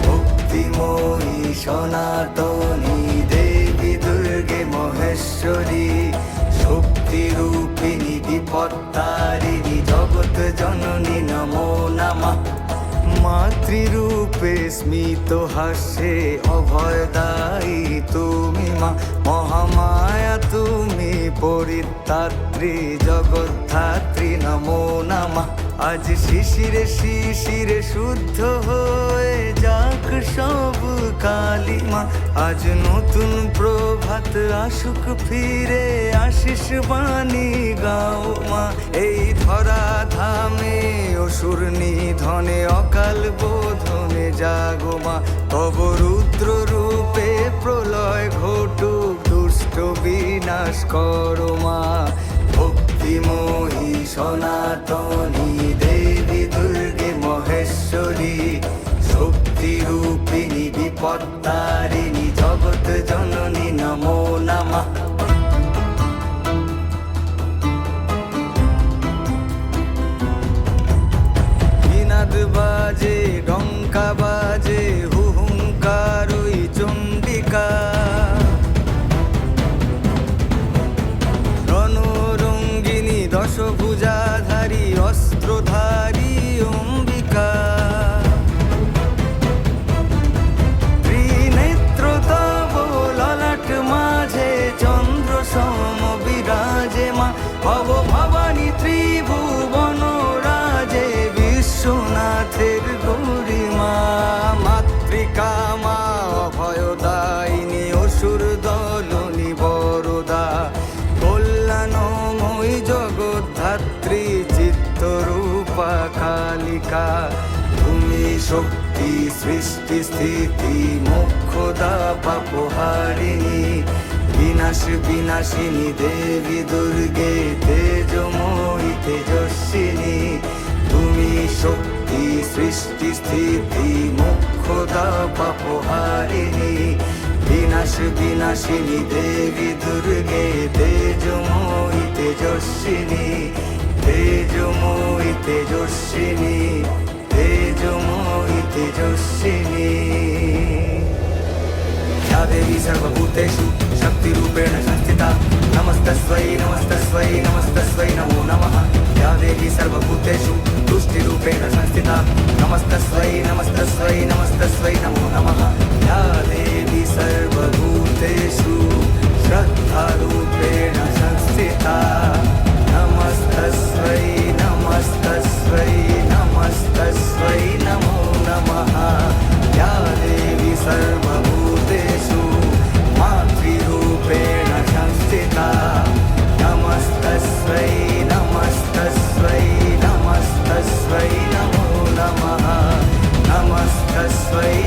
ভক্তিময়ী সনাতনী দেবী দুর্গে মহেশ্বরী, শক্তিরূপিণী বিপত্তারিণী জগৎ জননী নমো নমঃ। মাতৃরূপে স্মিত হাস্যে অভয়দায়ী তুমি মা, মহামায়া তুমি পরিত্রাত্রী জগদ্ধাত্রী নমো নমঃ। আজ শিশিরে শিশিরে শুদ্ধ হয়ে যাক সব কালিমা, আজ নতুন প্রভাত আসুক ফিরে আশিস বাণী গাও মা। এই ধরা ধামে অসুর নিধনে অকাল বোধনে জাগো মা, তব রুদ্র রূপে প্রলয় ঘটুক দুষ্ট বিনাশ করো মা। ভক্তিময়ী সনাতনী দেবী দুর্গে মহেশ্বরী, শক্তিরূপিণী বিপত্তারিণী জগৎ জননী নমো নমঃ। বিনাদ বাজে ডঙ্কা বাজে হুহুঙ্কার ওই চণ্ডিকা, রণরঙ্গিনী দশভুজাধারী অস্ত্রধারী অম্বিকা, ত্রিনেত্র তব ললাট মাঝে চন্দ্র সম বিরাজে মা। ভব ভবানী ত্রিভুবন রাজে বিশ্বনাথের গরিমা, মাতৃকা মা অভয়দায়িনী অসুর দলনী বরদা, কল্যাণময়ী জগদ্ধাত্রী চিত্তরূপা কালিকা। তুমি শক্তি সৃষ্টি স্থিতি মোক্ষদা পাপহারিণী, বিনাশ বিনাশিনী দেবী দুর্গে তেজময়ী তেজস্বিনী। তুমি শক্তি সৃষ্টি স্থিতি মোক্ষদা পাপহারিণী, বিনাশ বিনাশিনী দেবী দুর্গে তেজময়ী তেজস্বিনী, তেজময়ী তেজস্বিনী, তেজময়ী তেজস্বিনী। या देवी सर्वभूतेषु शक्तिरूपेण संस्थिता, नमस्तस्यै नमस्तस्यै नमस्तस्यै नमो नमः। या देवी सर्वभूतेषु तुष्टिरूपेण संस्थिता, नमस्तस्यै नमस्तस्यै नमस्तस्यै नमो नमः। या देवी सर्वभूतेषु श्रद्धारूपेण संस्थिता, नमस्तस्यै नमस्तस्यै नमस्तस्यै नमो नमः। या देवी सर्वभूतेषु मातृरूपेण संस्थिता, नमस्तस्यै नमस्तस्यै नमस्तस्यै नमो नमः। नमस्तस्यै